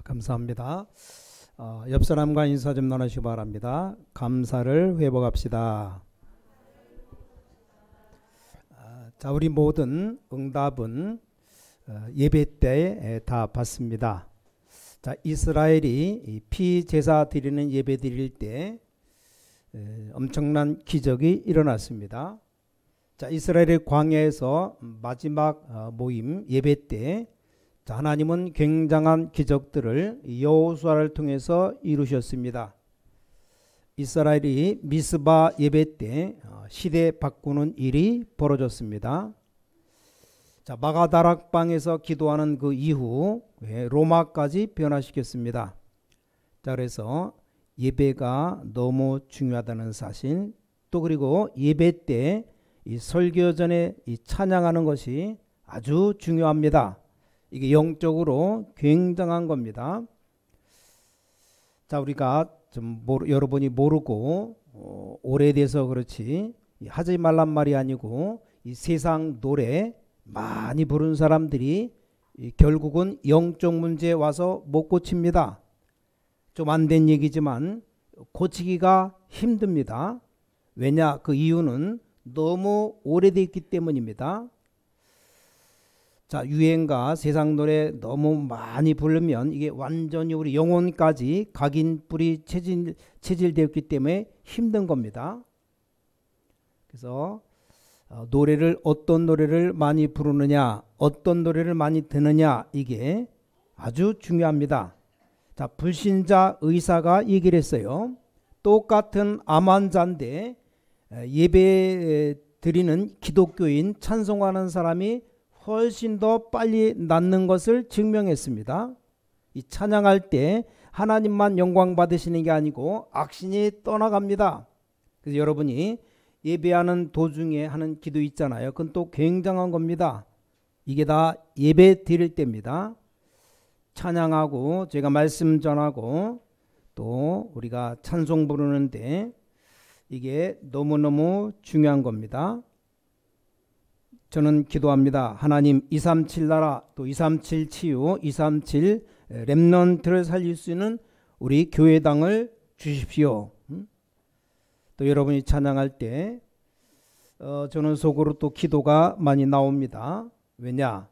감사합니다. 옆 사람과 인사 좀 나누시기 바랍니다. 감사를 회복합시다. 자, 우리 모든 응답은 예배 때 다 받습니다. 자, 이스라엘이 피제사 드리는 예배 드릴 때 엄청난 기적이 일어났습니다. 자, 이스라엘의 광야에서 마지막 모임 예배 때 하나님은 굉장한 기적들을 여호수아를 통해서 이루셨습니다. 이스라엘이 미스바 예배 때 시대 바꾸는 일이 벌어졌습니다. 자, 마가다락방에서 기도하는 그 이후 로마까지 변화시켰습니다. 자, 그래서 예배가 너무 중요하다는 사실, 또 그리고 예배 때 이 설교 전에 이 찬양하는 것이 아주 중요합니다. 이게 영적으로 굉장한 겁니다. 자, 우리가 좀 여러분이 모르고 오래돼서 그렇지 하지 말란 말이 아니고 이 세상 노래 많이 부른 사람들이 결국은 영적 문제에 와서 못 고칩니다. 좀 안 된 얘기지만 고치기가 힘듭니다. 왜냐? 그 이유는 너무 오래됐기 때문입니다. 자, 유행가 세상 노래 너무 많이 부르면 이게 완전히 우리 영혼까지 각인뿔이 체질되었기 때문에 힘든 겁니다. 그래서 노래를 어떤 노래를 많이 부르느냐, 어떤 노래를 많이 듣느냐, 이게 아주 중요합니다. 자, 불신자 의사가 얘기를 했어요. 똑같은 암 환자인데 예배 드리는 기독교인 찬송하는 사람이 훨씬 더 빨리 낫는 것을 증명했습니다. 이 찬양할 때 하나님만 영광 받으시는 게 아니고 악신이 떠나갑니다. 그래서 여러분이 예배하는 도중에 하는 기도 있잖아요. 그건 또 굉장한 겁니다. 이게 다 예배 드릴 때입니다. 찬양하고 제가 말씀 전하고 또 우리가 찬송 부르는데 이게 너무너무 중요한 겁니다. 저는 기도합니다. 하나님 237 나라, 또 237 치유, 237 렘넌트를 살릴 수 있는 우리 교회당을 주십시오. 또 여러분이 찬양할 때 저는 속으로 또 기도가 많이 나옵니다. 왜냐?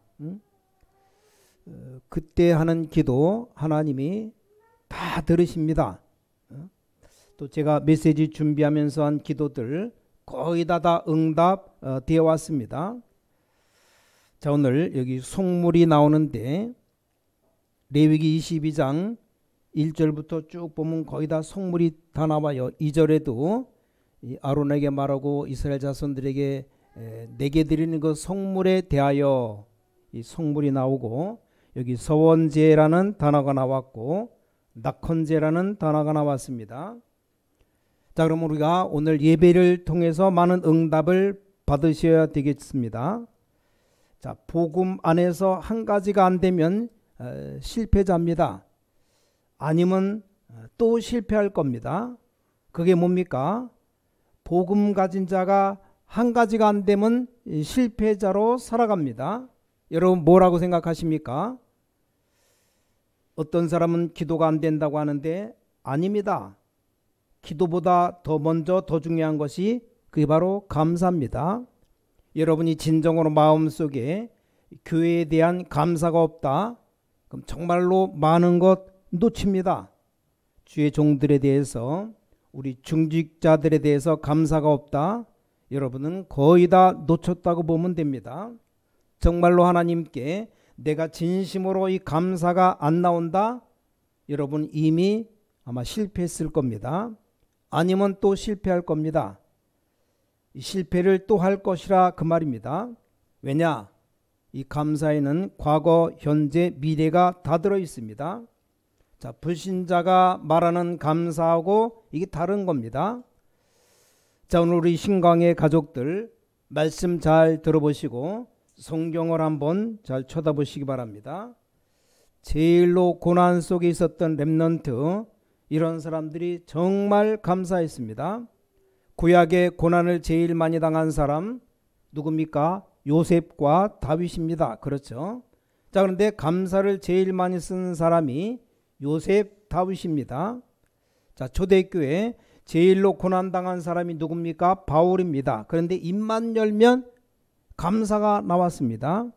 그때 하는 기도 하나님이 다 들으십니다. 또 제가 메시지 준비하면서 한 기도들 거의 다 응답 되어 왔습니다. 자, 오늘 여기 속물이 나오는데 레위기 22장 1절부터 쭉 보면 거의 다 속물이 다 나와요. 2절에도 아론에게 말하고 이스라엘 자손들에게 내게 드리는 그 속물에 대하여 이 속물이 나오고, 여기 서원제라는 단어가 나왔고 낙헌제라는 단어가 나왔습니다. 자, 그럼 우리가 오늘 예배를 통해서 많은 응답을 받으셔야 되겠습니다. 자, 복음 안에서 한 가지가 안 되면 실패자입니다. 아니면 또 실패할 겁니다. 그게 뭡니까? 복음 가진 자가 한 가지가 안 되면 실패자로 살아갑니다. 여러분 뭐라고 생각하십니까? 어떤 사람은 기도가 안 된다고 하는데 아닙니다. 기도보다 더 먼저 더 중요한 것이 그게 바로 감사입니다. 여러분이 진정으로 마음속에 교회에 대한 감사가 없다, 그럼 정말로 많은 것 놓칩니다. 주의 종들에 대해서, 우리 중직자들에 대해서 감사가 없다, 여러분은 거의 다 놓쳤다고 보면 됩니다. 정말로 하나님께 내가 진심으로 이 감사가 안 나온다, 여러분 이미 아마 실패했을 겁니다. 아니면 또 실패할 겁니다. 실패를 또 할 것이라 그 말입니다. 왜냐? 이 감사에는 과거, 현재, 미래가 다 들어 있습니다. 자, 불신자가 말하는 감사하고 이게 다른 겁니다. 자, 오늘 우리 신광의 가족들 말씀 잘 들어보시고 성경을 한번 잘 쳐다보시기 바랍니다. 제일로 고난 속에 있었던 렘넌트, 이런 사람들이 정말 감사했습니다. 구약의 고난을 제일 많이 당한 사람 누굽니까? 요셉과 다윗입니다. 그렇죠? 자, 그런데 감사를 제일 많이 쓰는 사람이 요셉 다윗입니다. 자, 초대교회 제일로 고난당한 사람이 누굽니까? 바울입니다. 그런데 입만 열면 감사가 나왔습니다.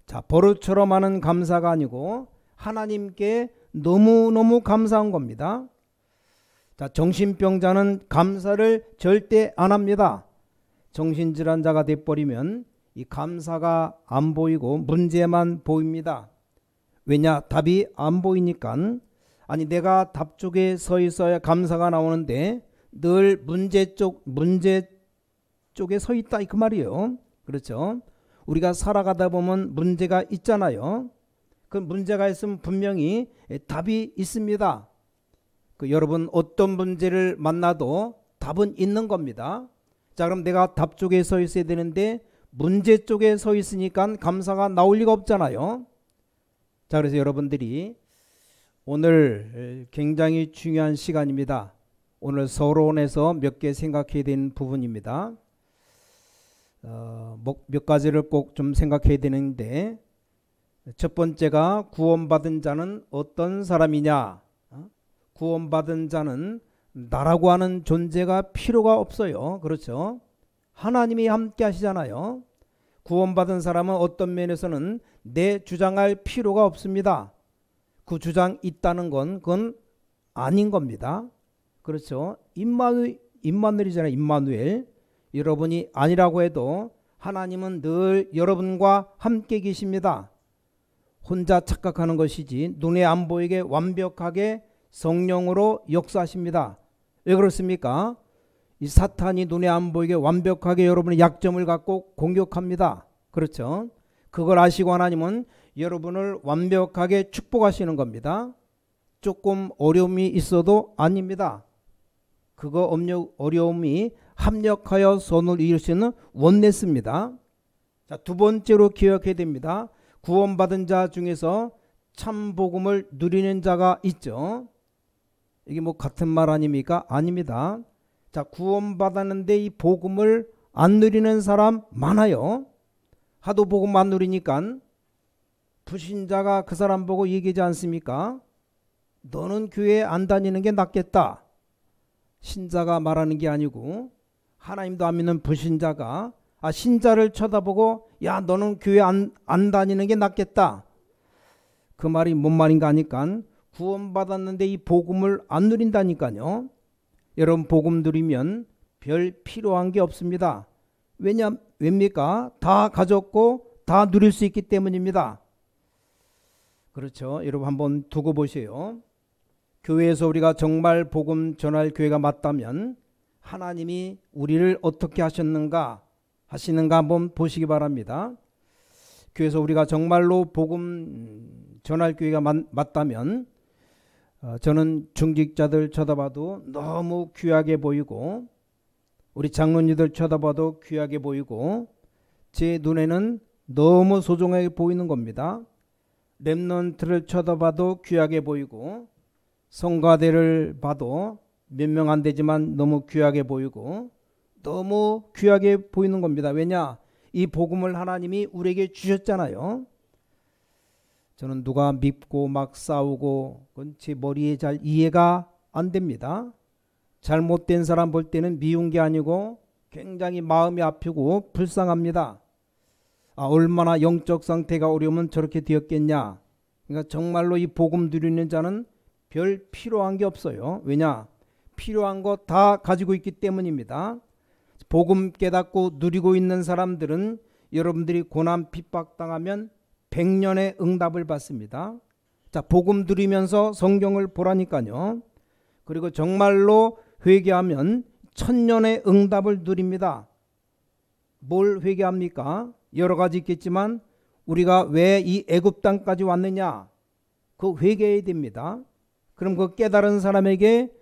자, 버릇처럼 하는 감사가 아니고 하나님께 너무너무 감사한 겁니다. 자, 정신병자는 감사를 절대 안 합니다. 정신질환자가 돼버리면 이 감사가 안 보이고 문제만 보입니다. 왜냐? 답이 안 보이니까. 아니, 내가 답 쪽에 서 있어야 감사가 나오는데 늘 문제 쪽에 서 있다 그 말이에요. 그렇죠? 우리가 살아가다 보면 문제가 있잖아요. 그 문제가 있으면 분명히 답이 있습니다. 여러분 어떤 문제를 만나도 답은 있는 겁니다. 자, 그럼 내가 답 쪽에 서 있어야 되는데 문제 쪽에 서 있으니까 감사가 나올 리가 없잖아요. 자, 그래서 여러분들이 오늘 굉장히 중요한 시간입니다. 오늘 서론에서 몇 개 생각해야 되는 부분입니다. 몇 가지를 꼭 좀 생각해야 되는데, 첫 번째가 구원받은 자는 어떤 사람이냐? 구원받은 자는 나라고 하는 존재가 필요가 없어요. 그렇죠? 하나님이 함께 하시잖아요. 구원받은 사람은 어떤 면에서는 내 주장할 필요가 없습니다. 그 주장 있다는 건 그건 아닌 겁니다. 그렇죠? 임마누엘이잖아요. 임마누엘. 여러분이 아니라고 해도 하나님은 늘 여러분과 함께 계십니다. 혼자 착각하는 것이지 눈에 안 보이게 완벽하게 성령으로 역사하십니다. 왜 그렇습니까? 이 사탄이 눈에 안 보이게 완벽하게 여러분의 약점을 갖고 공격합니다. 그렇죠? 그걸 아시고 하나님은 여러분을 완벽하게 축복하시는 겁니다. 조금 어려움이 있어도 아닙니다. 그거 어려움이 합력하여 선을 이룰 수 있는 원네스입니다. 자, 두 번째로 기억해야 됩니다. 구원받은 자 중에서 참 복음을 누리는 자가 있죠. 이게 뭐 같은 말 아닙니까? 아닙니다. 자, 구원받았는데 이 복음을 안 누리는 사람 많아요. 하도 복음 안 누리니까 불신자가 그 사람 보고 얘기하지 않습니까? 너는 교회 안 다니는 게 낫겠다. 신자가 말하는 게 아니고 하나님도 안 믿는 불신자가 신자를 쳐다보고 야, 너는 교회 안 다니는 게 낫겠다. 그 말이 뭔 말인가 하니까 구원받았는데 이 복음을 안 누린다니까요. 여러분 복음 누리면 별 필요한 게 없습니다. 왜입니까? 다 가졌고 다 누릴 수 있기 때문입니다. 그렇죠? 여러분 한번 두고 보세요. 교회에서 우리가 정말 복음 전할 교회가 맞다면 하나님이 우리를 어떻게 하시는가 한번 보시기 바랍니다. 교회에서 우리가 정말로 복음 전할 교회가 맞다면 저는 중직자들 쳐다봐도 너무 귀하게 보이고 우리 장로님들 쳐다봐도 귀하게 보이고 제 눈에는 너무 소중하게 보이는 겁니다. 렘넌트를 쳐다봐도 귀하게 보이고 성가대를 봐도 몇 명 안 되지만 너무 귀하게 보이고 너무 귀하게 보이는 겁니다. 왜냐? 이 복음을 하나님이 우리에게 주셨잖아요. 저는 누가 밉고 막 싸우고 그건 제 머리에 잘 이해가 안 됩니다. 잘못된 사람 볼 때는 미운 게 아니고 굉장히 마음이 아프고 불쌍합니다. 얼마나 영적 상태가 어려우면 저렇게 되었겠냐. 그러니까 정말로 이 복음 누리는 자는 별 필요한 게 없어요. 왜냐? 필요한 거 다 가지고 있기 때문입니다. 복음 깨닫고 누리고 있는 사람들은 여러분들이 고난 핍박당하면 100년의 응답을 받습니다. 자, 복음 누리면서 성경을 보라니까요. 그리고 정말로 회개하면 1000년의 응답을 누립니다. 뭘 회개합니까? 여러 가지 있겠지만 우리가 왜 이 애굽 땅까지 왔느냐? 그 회개해야 됩니다. 그럼 그 깨달은 사람에게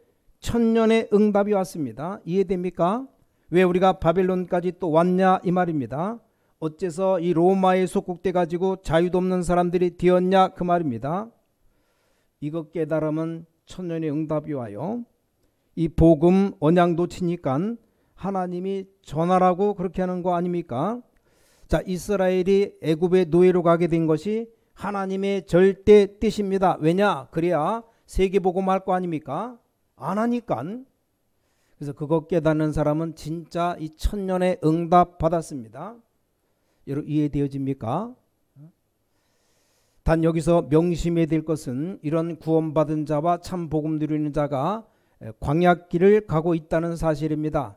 1000년의 응답이 왔습니다. 이해됩니까? 왜 우리가 바벨론까지 또 왔냐 이 말입니다. 어째서 이 로마에 속국돼 가지고 자유도 없는 사람들이 되었냐 그 말입니다. 이거 깨달으면 1000년의 응답이 와요. 이 복음 언약 놓치니까 하나님이 전하라고 그렇게 하는 거 아닙니까? 자, 이스라엘이 애굽의 노예로 가게 된 것이 하나님의 절대 뜻입니다. 왜냐? 그래야 세계복음 할 거 아닙니까? 안 하니까. 그래서 그거 깨닫는 사람은 진짜 이 천년의 응답 받았습니다. 여러분 이해되어집니까? 단 여기서 명심해야 될 것은 이런 구원받은 자와 참 복음 누리는 자가 광야길을 가고 있다는 사실입니다.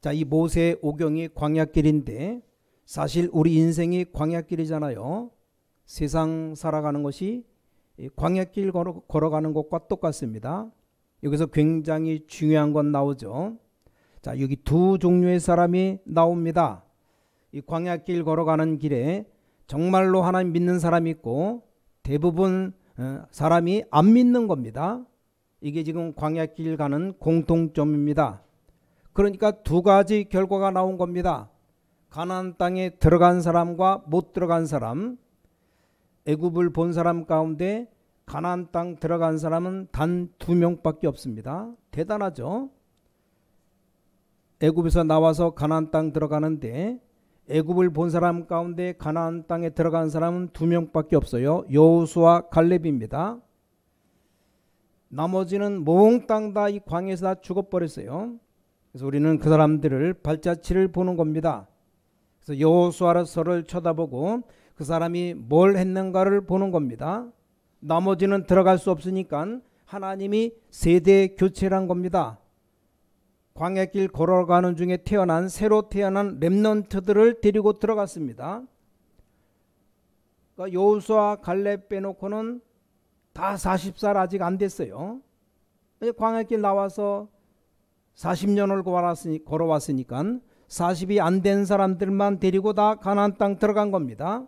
자, 이 모세 오경이 광야길인데 사실 우리 인생이 광야길이잖아요. 세상 살아가는 것이 광야길 걸어가는 것과 똑같습니다. 여기서 굉장히 중요한 건 나오죠. 자, 여기 두 종류의 사람이 나옵니다. 이 광야길 걸어가는 길에 정말로 하나님 믿는 사람이 있고 대부분 사람이 안 믿는 겁니다. 이게 지금 광야길 가는 공통점입니다. 그러니까 두 가지 결과가 나온 겁니다. 가나안 땅에 들어간 사람과 못 들어간 사람. 애굽을 본 사람 가운데 가나안 땅 들어간 사람은 단 2명밖에 없습니다. 대단하죠. 애굽에서 나와서 가나안 땅 들어가는데 애굽을 본 사람 가운데 가나안 땅에 들어간 사람은 2명밖에 없어요. 여호수아 갈렙입니다. 나머지는 몽땅 다 이 광야에서 다 죽어버렸어요. 그래서 우리는 그 사람들을 발자취를 보는 겁니다. 그래서 여호수아서를 쳐다보고 그 사람이 뭘 했는가를 보는 겁니다. 나머지는 들어갈 수 없으니까 하나님이 세대 교체란 겁니다. 광야길 걸어가는 중에 태어난 새로 태어난 렘넌트들을 데리고 들어갔습니다. 그러니까 여호수아 갈렙 빼놓고는 다 40살 아직 안 됐어요. 광야길 나와서 40년을 걸어왔으니까 40이 안 된 사람들만 데리고 다 가나안 땅 들어간 겁니다.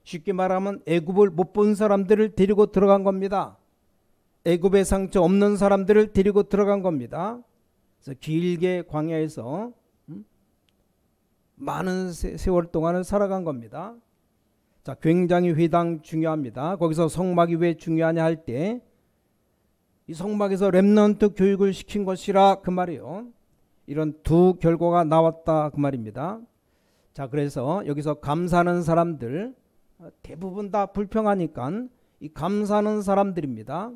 쉽게 말하면 애굽을 못 본 사람들을 데리고 들어간 겁니다. 애굽의 상처 없는 사람들을 데리고 들어간 겁니다. 그래서 길게 광야에서 많은 세월 동안을 살아간 겁니다. 자, 굉장히 회당 중요합니다. 거기서 성막이 왜 중요하냐 할 때 이 성막에서 렘넌트 교육을 시킨 것이라 그 말이에요. 이런 두 결과가 나왔다 그 말입니다. 자, 그래서 여기서 감사하는 사람들 대부분 다 불평하니까 이 감사하는 사람들입니다.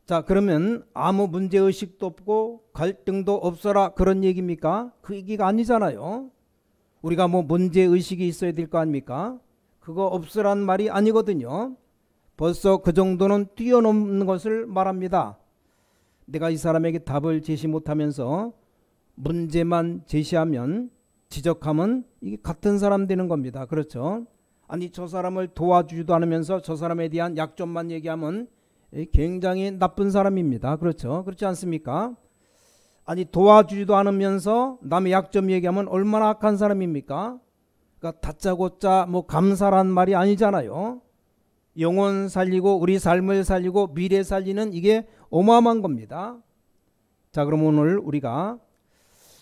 자, 그러면 아무 문제의식도 없고 갈등도 없어라 그런 얘기입니까? 그 얘기가 아니잖아요. 우리가 뭐 문제의식이 있어야 될 거 아닙니까? 그거 없으란 말이 아니거든요. 벌써 그 정도는 뛰어넘는 것을 말합니다. 내가 이 사람에게 답을 제시 못하면서 문제만 제시하면 지적하면 이게 같은 사람 되는 겁니다. 그렇죠? 아니 저 사람을 도와주지도 않으면서 저 사람에 대한 약점만 얘기하면 굉장히 나쁜 사람입니다. 그렇죠? 그렇지 않습니까? 아니 도와주지도 않으면서 남의 약점 얘기하면 얼마나 악한 사람입니까? 그러니까 다짜고짜 뭐 감사란 말이 아니잖아요. 영혼 살리고 우리 삶을 살리고 미래 살리는 이게 어마어마한 겁니다. 자, 그럼 우리가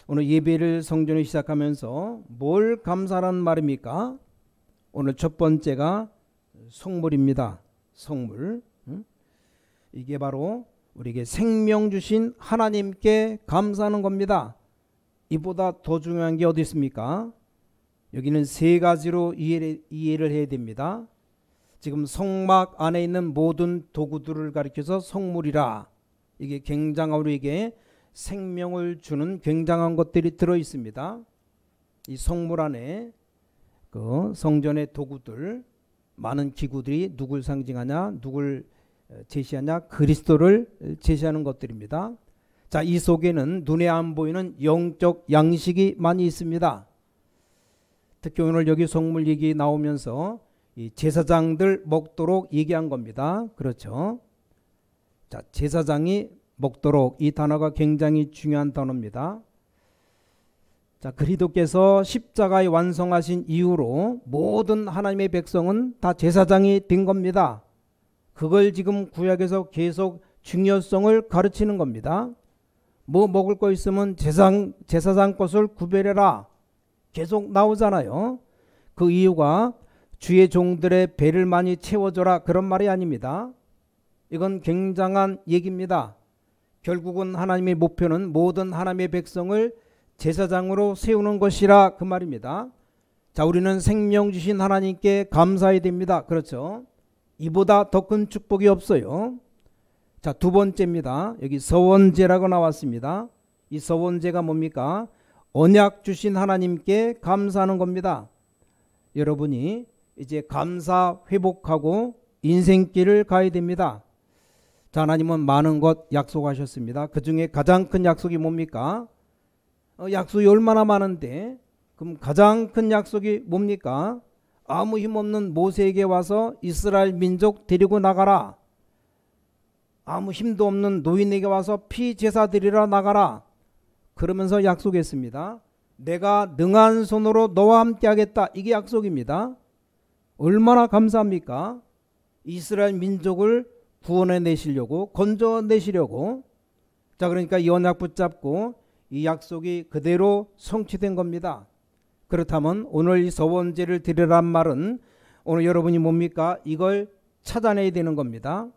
오늘 예배를 성전에 시작하면서 뭘 감사란 말입니까? 오늘 첫 번째가 성물입니다. 성물. 이게 바로 우리에게 생명 주신 하나님께 감사하는 겁니다. 이보다 더 중요한 게 어디 있습니까? 여기는 세 가지로 이해를 해야 됩니다. 지금 성막 안에 있는 모든 도구들을 가리켜서 성물이라. 이게 굉장한 우리에게 생명을 주는 굉장한 것들이 들어 있습니다. 이 성물 안에 그 성전의 도구들, 많은 기구들이 누굴 상징하냐, 누굴 제시하냐, 그리스도를 제시하는 것들입니다. 자, 이 속에는 눈에 안 보이는 영적 양식이 많이 있습니다. 특히 오늘 여기 성물 얘기 나오면서 이 제사장들 먹도록 얘기한 겁니다. 그렇죠? 자, 제사장이 먹도록 이 단어가 굉장히 중요한 단어입니다. 자, 그리스도께서 십자가에 완성하신 이후로 모든 하나님의 백성은 다 제사장이 된 겁니다. 그걸 지금 구약에서 계속 중요성을 가르치는 겁니다. 뭐 먹을 거 있으면 제사장 것을 구별해라. 계속 나오잖아요. 그 이유가 주의 종들의 배를 많이 채워줘라 그런 말이 아닙니다. 이건 굉장한 얘기입니다. 결국은 하나님의 목표는 모든 하나님의 백성을 제사장으로 세우는 것이라 그 말입니다. 자, 우리는 생명 주신 하나님께 감사해야 됩니다. 그렇죠? 이보다 더 큰 축복이 없어요. 자, 두 번째입니다. 여기 서원제라고 나왔습니다. 이 서원제가 뭡니까? 언약 주신 하나님께 감사하는 겁니다. 여러분이 이제 감사 회복하고 인생길을 가야 됩니다. 자, 하나님은 많은 것 약속하셨습니다. 그 중에 가장 큰 약속이 뭡니까? 약속이 얼마나 많은데, 그럼 가장 큰 약속이 뭡니까? 아무 힘없는 모세에게 와서 이스라엘 민족 데리고 나가라. 아무 힘도 없는 노인에게 와서 피 제사 드리러 나가라. 그러면서 약속했습니다. 내가 능한 손으로 너와 함께 하겠다. 이게 약속입니다. 얼마나 감사합니까? 이스라엘 민족을 구원해 내시려고, 건져내시려고. 자, 그러니까 이 언약 붙잡고 이 약속이 그대로 성취된 겁니다. 그렇다면 오늘 이 서원제를 드리란 말은 오늘 여러분이 뭡니까? 이걸 찾아내야 되는 겁니다.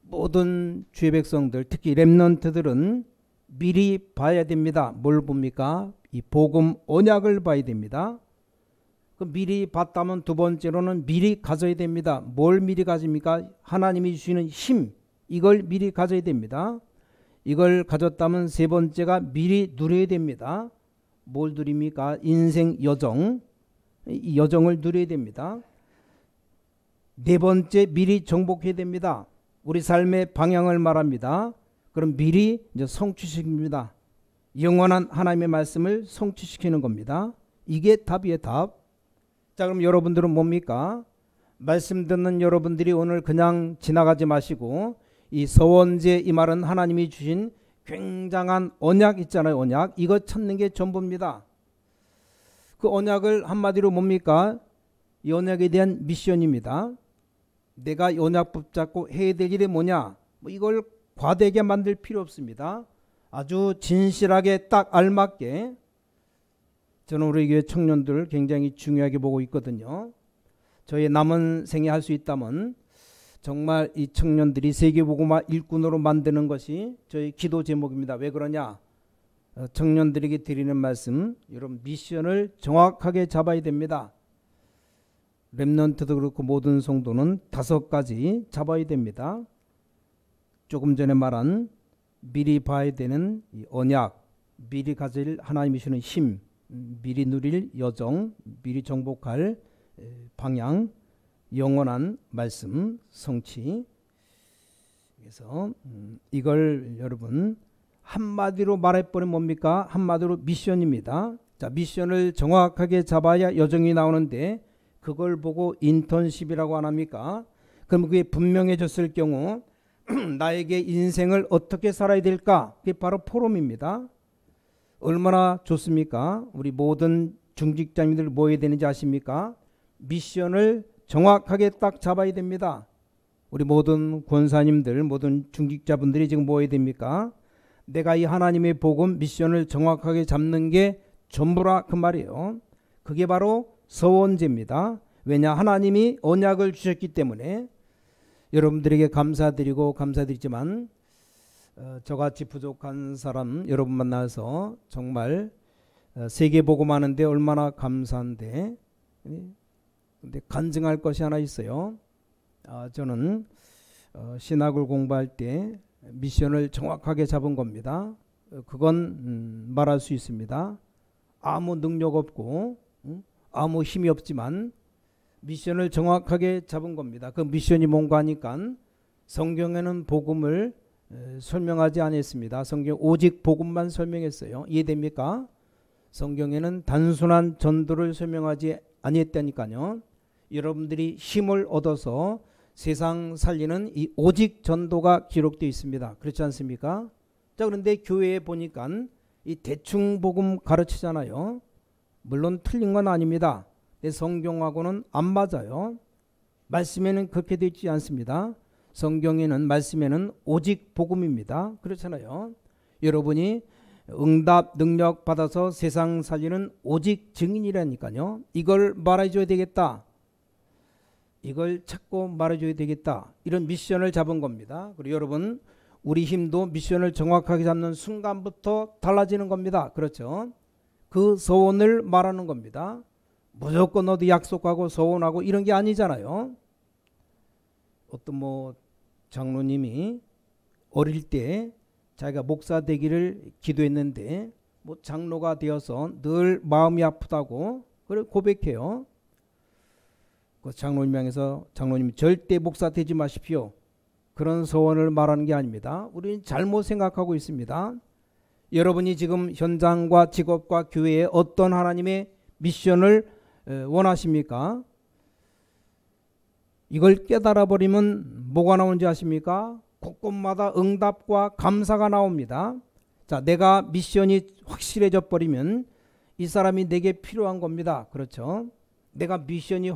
모든 주의 백성들, 특히 렘넌트들은 미리 봐야 됩니다. 뭘 봅니까? 이 복음 언약을 봐야 됩니다. 그 미리 봤다면 두 번째로는 미리 가져야 됩니다. 뭘 미리 가집니까? 하나님이 주시는 힘, 이걸 미리 가져야 됩니다. 이걸 가졌다면 세 번째가 미리 누려야 됩니다. 뭘 누립니까? 인생 여정, 이 여정을 누려야 됩니다. 네 번째, 미리 정복해야 됩니다. 우리 삶의 방향을 말합니다. 그럼 미리 이제 성취시킵니다. 영원한 하나님의 말씀을 성취시키는 겁니다. 이게 답이에요, 답. 자, 그럼 여러분들은 뭡니까? 말씀 듣는 여러분들이 오늘 그냥 지나가지 마시고 이 서원제, 이 말은 하나님이 주신 굉장한 언약 있잖아요. 언약. 이거 찾는 게 전부입니다. 그 언약을 한마디로 뭡니까? 이 언약에 대한 미션입니다. 내가 이 언약 붙잡고 해야 될 일이 뭐냐? 이걸 과대하게 만들 필요 없습니다. 아주 진실하게 딱 알맞게. 저는 우리 교회 청년들 굉장히 중요하게 보고 있거든요. 저희 남은 생에 할 수 있다면 정말 이 청년들이 세계복음화 일꾼으로 만드는 것이 저희 기도 제목입니다. 왜 그러냐? 청년들에게 드리는 말씀, 여러분 미션을 정확하게 잡아야 됩니다. 렘넌트도 그렇고 모든 성도는 5가지 잡아야 됩니다. 조금 전에 말한 미리 봐야 되는 이 언약, 미리 가질 하나님이 주시는 힘, 미리 누릴 여정, 미리 정복할 방향, 영원한 말씀, 성취. 그래서 이걸 여러분 한마디로 말해버리면 뭡니까? 한마디로 미션입니다. 자, 미션을 정확하게 잡아야 여정이 나오는데 그걸 보고 인턴십이라고 안 합니까? 그럼 그게 분명해졌을 경우 나에게 인생을 어떻게 살아야 될까? 그게 바로 포럼입니다. 얼마나 좋습니까? 우리 모든 중직자님들 뭐 해야 되는지 아십니까? 미션을 정확하게 딱 잡아야 됩니다. 우리 모든 권사님들, 모든 중직자분들이 지금 뭐 해야 됩니까? 내가 이 하나님의 복음 미션을 정확하게 잡는 게 전부라 그 말이에요. 그게 바로 서원제입니다. 왜냐? 하나님이 언약을 주셨기 때문에. 여러분들에게 감사드리지만 저같이 부족한 사람 여러분 만나서 정말 세계 복음하는데 얼마나 감사한데, 근데 간증할 것이 하나 있어요. 저는 신학을 공부할 때 미션을 정확하게 잡은 겁니다. 그건 말할 수 있습니다. 아무 능력 없고 아무 힘이 없지만 미션을 정확하게 잡은 겁니다. 그 미션이 뭔가 하니까 성경에는 복음을 설명하지 않았습니다. 성경 오직 복음만 설명했어요. 이해됩니까? 성경에는 단순한 전도를 설명하지 아니했다니까요. 여러분들이 힘을 얻어서 세상 살리는 이 오직 전도가 기록되어 있습니다. 그렇지 않습니까? 자, 그런데 교회에 보니까 이 대충 복음 가르치잖아요. 물론 틀린 건 아닙니다. 근데 성경하고는 안 맞아요. 말씀에는 그렇게 되어 있지 않습니다. 성경에는 말씀에는 오직 복음입니다. 그렇잖아요. 여러분이 응답 능력 받아서 세상 살리는 오직 증인이라니까요. 이걸 말해줘야 되겠다. 이걸 찾고 말해줘야 되겠다. 이런 미션을 잡은 겁니다. 그리고 여러분 우리 힘도 미션을 정확하게 잡는 순간부터 달라지는 겁니다. 그렇죠? 그 소원을 말하는 겁니다. 무조건 어디 약속하고 소원하고 이런 게 아니잖아요. 어떤 장로님이 어릴 때 자기가 목사 되기를 기도했는데 장로가 되어서 늘 마음이 아프다고 그걸 고백해요. 그 장로님 향해서 장로님 절대 목사 되지 마십시오. 그런 소원을 말하는 게 아닙니다. 우리는 잘못 생각하고 있습니다. 여러분이 지금 현장과 직업과 교회에 어떤 하나님의 미션을 원하십니까? 이걸 깨달아 버리면 뭐가 나오는지 아십니까? 곳곳마다 응답과 감사가 나옵니다. 자, 내가 미션이 확실해져 버리면 이 사람이 내게 필요한 겁니다. 그렇죠? 내가 미션이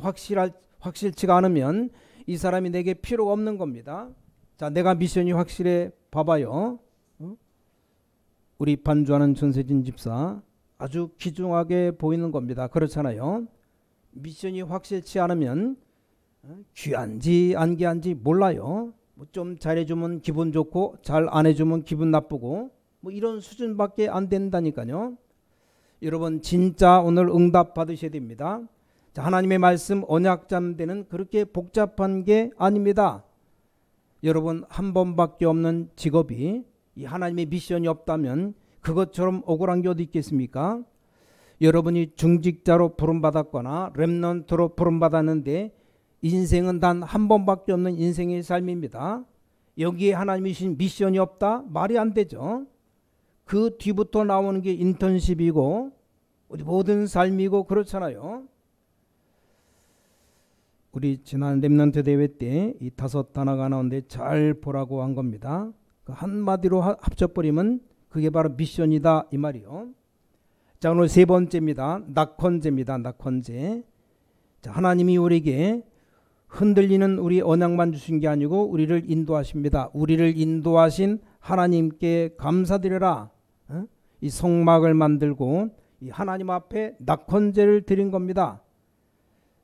확실치가 않으면 이 사람이 내게 필요가 없는 겁니다. 자, 내가 미션이 확실해 봐봐요. 우리 반주하는 전세진 집사 아주 귀중하게 보이는 겁니다. 그렇잖아요. 미션이 확실치 않으면 귀한지 안 귀한지 몰라요. 좀 잘해주면 기분 좋고 잘 안 해주면 기분 나쁘고 이런 수준밖에 안 된다니까요. 여러분 진짜 오늘 응답 받으셔야 됩니다. 자, 하나님의 말씀 언약잠대는 그렇게 복잡한 게 아닙니다. 여러분 한 번밖에 없는 직업이 이 하나님의 미션이 없다면 그것처럼 억울한 게 어디 있겠습니까? 여러분이 중직자로 부름받았거나 렘넌트로 부름받았는데 인생은 단 한 번밖에 없는 인생의 삶입니다. 여기에 하나님이 주신 미션이 없다? 말이 안 되죠. 그 뒤부터 나오는 게 인턴십이고 우리 모든 삶이고 그렇잖아요. 우리 지난 렘넌트 대회 때 이 5 단어가 나오는데 잘 보라고 한 겁니다. 그 한마디로 합쳐버리면 그게 바로 미션이다 이 말이요. 자, 오늘 3번째입니다. 낙헌제입니다. 낙헌제. 자, 하나님이 우리에게 흔들리는 우리 언약만 주신 게 아니고 우리를 인도하십니다. 우리를 인도하신 하나님께 감사드려라. 이 성막을 만들고 이 하나님 앞에 낙헌제를 드린 겁니다.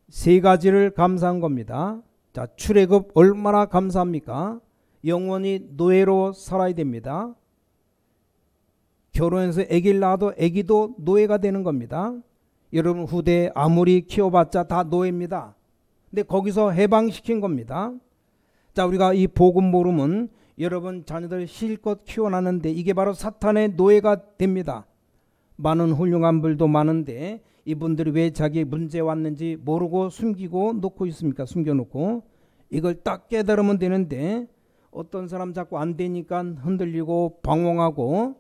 3가지를 감사한 겁니다. 자, 출애굽 얼마나 감사합니까? 영원히 노예로 살아야 됩니다. 결혼해서 아기를 낳아도 아기도 노예가 되는 겁니다. 여러분 후대 아무리 키워봤자 다 노예입니다. 근데 거기서 해방시킨 겁니다. 자, 우리가 이 복음 모르면 여러분 자녀들 실컷 키워놨는데 이게 바로 사탄의 노예가 됩니다. 많은 훌륭한 분들도 많은데 이분들이 왜 자기 문제 왔는지 모르고 숨기고 놓고 있습니까? 숨겨놓고. 이걸 딱 깨달으면 되는데 어떤 사람 자꾸 안 되니까 흔들리고 방황하고.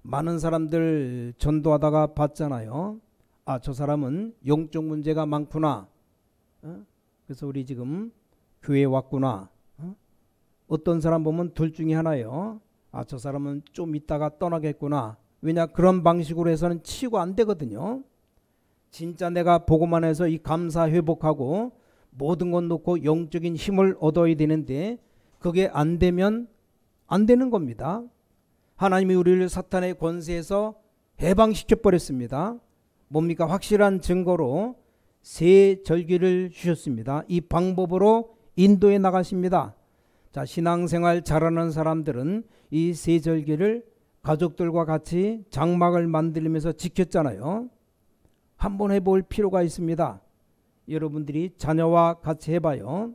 많은 사람들 전도하다가 봤잖아요. 아, 저 사람은 영적 문제가 많구나. 그래서 우리 지금 교회에 왔구나. 어떤 사람 보면 둘 중에 하나예요. 아, 저 사람은 좀 있다가 떠나겠구나. 왜냐, 그런 방식으로 해서는 치유가 안 되거든요. 진짜 내가 보고만 해서 이 감사 회복하고 모든 것 놓고 영적인 힘을 얻어야 되는데 그게 안 되면 안 되는 겁니다. 하나님이 우리를 사탄의 권세에서 해방시켜 버렸습니다. 뭡니까? 확실한 증거로 새 절기를 주셨습니다. 이 방법으로 인도해 나가십니다. 자, 신앙생활 잘하는 사람들은 이 새 절기를 가족들과 같이 장막을 만들면서 지켰잖아요. 한번 해볼 필요가 있습니다. 여러분들이 자녀와 같이 해봐요.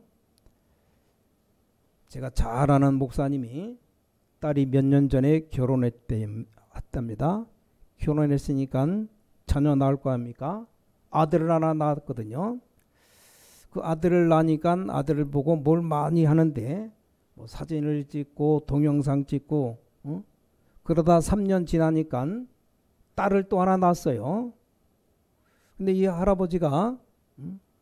제가 잘 아는 목사님이 딸이 몇 년 전에 결혼했답니다. 결혼했으니까 자녀 낳을 거 아닙니까? 아들을 하나 낳았거든요. 그 아들을 낳으니까 아들을 보고 뭘 많이 하는데 사진을 찍고 동영상 찍고 그러다 3년 지나니까 딸을 또 하나 낳았어요. 근데 이 할아버지가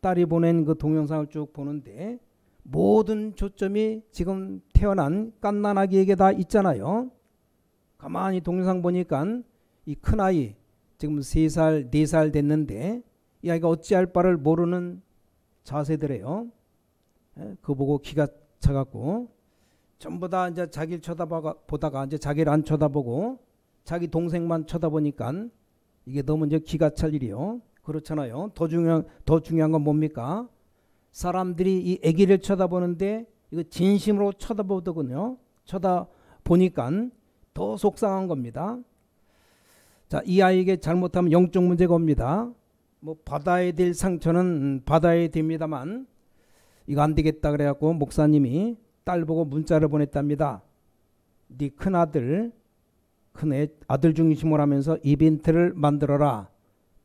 딸이 보낸 그 동영상을 쭉 보는데 모든 초점이 지금 태어난 갓난아기에게 다 있잖아요. 가만히 동영상 보니까 이 큰아이 지금 3살 4살 됐는데 이 아이가 어찌할 바를 모르는 자세더래요. 그거 보고 기가 차갖고 전부 다 이제 자기를 쳐다보다가 이제 자기를 안 쳐다보고 자기 동생만 쳐다보니까 이게 너무 이제 기가 찰 일이요. 그렇잖아요. 더 중요한 건 뭡니까? 사람들이 이 아기를 쳐다보는데 이거 진심으로 쳐다보더군요. 쳐다보니까 더 속상한 겁니다. 자, 이 아이에게 잘못하면 영적 문제가 옵니다. 받아야 될 상처는 받아야 됩니다만 이거 안 되겠다 그래갖고 목사님이 딸 보고 문자를 보냈답니다. 네 큰아들 아들 중심으로 하면서 이벤트를 만들어라.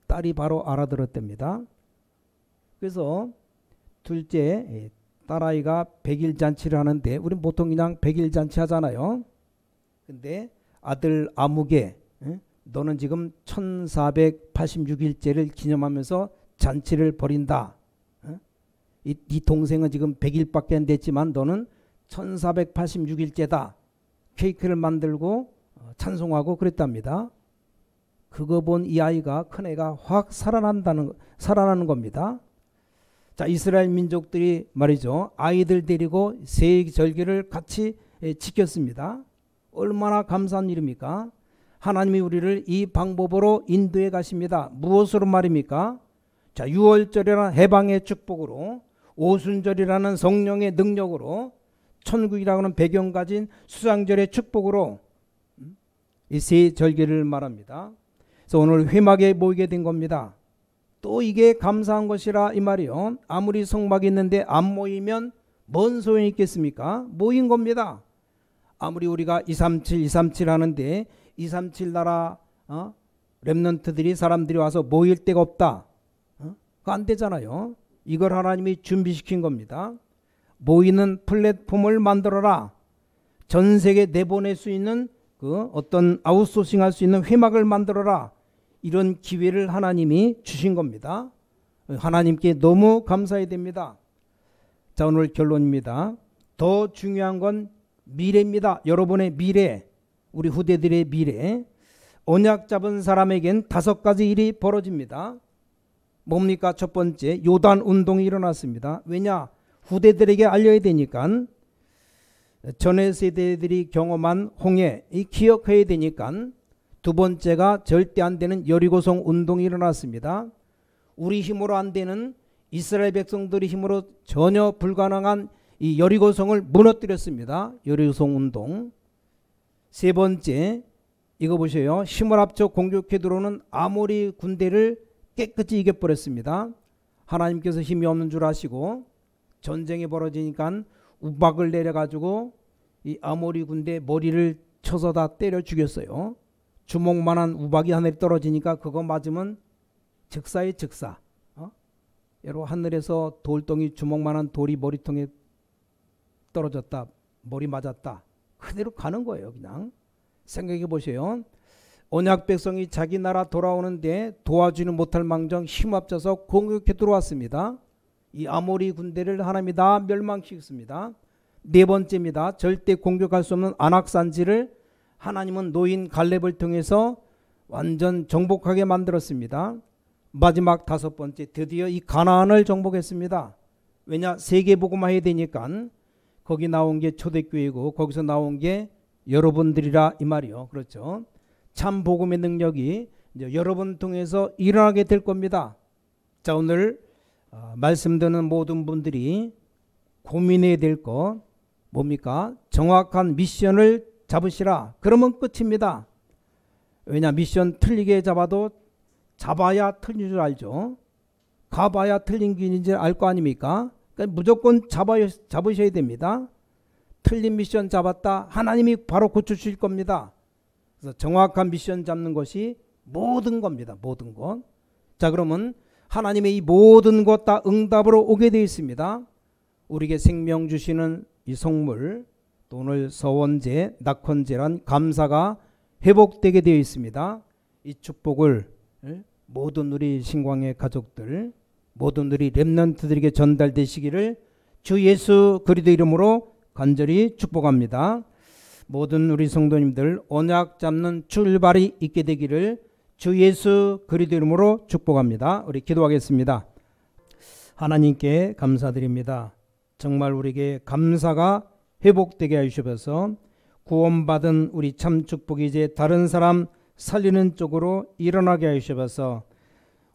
딸이 바로 알아들었답니다. 그래서 둘째 딸아이가 100일 잔치를 하는데 우리 보통 그냥 100일 잔치 하잖아요. 근데 아들 아무개 너는 지금 1486일째를 기념하면서 잔치를 벌인다. 이 동생은 지금 100일밖에 안 됐지만 너는 1486일째다. 케이크를 만들고 찬송하고 그랬답니다. 그거 본 이 아이가 큰애가 확 살아나는 겁니다. 자, 이스라엘 민족들이 말이죠. 아이들 데리고 세절기를 같이 지켰습니다. 얼마나 감사한 일입니까? 하나님이 우리를 이 방법으로 인도해 가십니다. 무엇으로 말입니까? 자, 유월절이라는 해방의 축복으로, 오순절이라는 성령의 능력으로, 천국이라고 하는 배경 가진 수장절의 축복으로 이 세 절기를 말합니다. 그래서 오늘 회막에 모이게 된 겁니다. 또 이게 감사한 것이라 이 말이요. 아무리 성막이 있는데 안 모이면 뭔 소용이 있겠습니까? 모인 겁니다. 아무리 우리가 237 하는데 237 나라 렘넌트들이 사람들이 와서 모일 데가 없다. 그거 안 되잖아요. 이걸 하나님이 준비시킨 겁니다. 모이는 플랫폼을 만들어라. 전 세계 내보낼 수 있는 그 어떤 아웃소싱 할 수 있는 회막을 만들어라. 이런 기회를 하나님이 주신 겁니다. 하나님께 너무 감사해야 됩니다. 자, 오늘 결론입니다. 더 중요한 건 미래입니다. 여러분의 미래, 우리 후대들의 미래. 언약 잡은 사람에겐 5가지 일이 벌어집니다. 뭡니까? 첫 번째, 요단 운동이 일어났습니다. 왜냐? 후대들에게 알려야 되니까. 전에 세대들이 경험한 홍해, 이 기억해야 되니까. 두 번째가 절대 안 되는 여리고성 운동이 일어났습니다. 우리 힘으로 안 되는 이스라엘 백성들의 힘으로 전혀 불가능한 이 여리고성을 무너뜨렸습니다. 여리고성 운동. 세 번째, 이거 보세요. 힘을 합쳐 공격해 들어오는 아모리 군대를 깨끗이 이겨버렸습니다. 하나님께서 힘이 없는 줄 아시고 전쟁이 벌어지니까 우박을 내려가지고 이 아모리 군대 머리를 쳐서 다 때려 죽였어요. 주먹만한 우박이 하늘에 떨어지니까 그거 맞으면 즉사의 즉사. 여러분, 하늘에서 돌덩이 주먹만한 돌이 머리통에 떨어졌다. 머리 맞았다. 그대로 가는 거예요. 그냥 생각해 보세요. 언약 백성이 자기 나라 돌아오는데 도와주는 못할 망정 힘합쳐서 공격해 들어왔습니다. 이 아모리 군대를 하나님이 다 멸망시켰습니다. 네 번째입니다. 절대 공격할 수 없는 안악산지를 하나님은 노인 갈렙을 통해서 완전 정복하게 만들었습니다. 마지막 5번째, 드디어 이 가나안을 정복했습니다. 왜냐? 세계복음화 해야 되니까. 거기 나온 게 초대교회고 거기서 나온 게 여러분들이라 이 말이요. 그렇죠? 참 복음의 능력이 이제 여러분 통해서 일어나게 될 겁니다. 자, 오늘 말씀 듣는 모든 분들이 고민해야 될 것 뭡니까? 정확한 미션을 잡으시라. 그러면 끝입니다. 왜냐? 미션 틀리게 잡아도 잡아야 틀린 줄 알죠. 가봐야 틀린 길인지 알 거 아닙니까? 그러니까 무조건 잡으셔야 됩니다. 틀린 미션 잡았다. 하나님이 바로 고쳐주실 겁니다. 그래서 정확한 미션 잡는 것이 모든 겁니다. 모든 것. 자, 그러면 하나님의 이 모든 것 다 응답으로 오게 되어 있습니다. 우리에게 생명 주시는 이 성물, 또 오늘 서원제, 낙헌제란 감사가 회복되게 되어 있습니다. 이 축복을 모든 우리 신광의 가족들, 모든 우리 렘넌트들에게 전달되시기를 주 예수 그리스도 이름으로 간절히 축복합니다. 모든 우리 성도님들 언약 잡는 출발이 있게 되기를 주 예수 그리스도 이름으로 축복합니다. 우리 기도하겠습니다. 하나님께 감사드립니다. 정말 우리에게 감사가 회복되게 하시옵소서. 구원받은 우리 참 축복이 이제 다른 사람 살리는 쪽으로 일어나게 하시옵소서.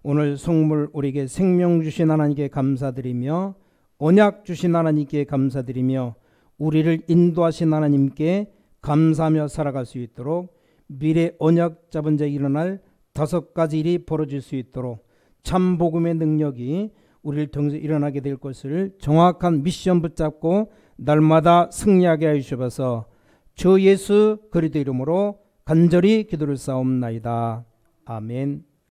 오늘 성물 우리에게 생명 주신 하나님께 감사드리며 언약 주신 하나님께 감사드리며 우리를 인도하신 하나님께 감사하며 살아갈 수 있도록 미래 언약 잡은 자 일어날 5가지 일이 벌어질 수 있도록 참 복음의 능력이 우리를 통해서 일어나게 될 것을 정확한 미션 붙잡고 날마다 승리하게 하여 주셔서 주 예수 그리스도 이름으로 간절히 기도를 쌓옵나이다. 아멘.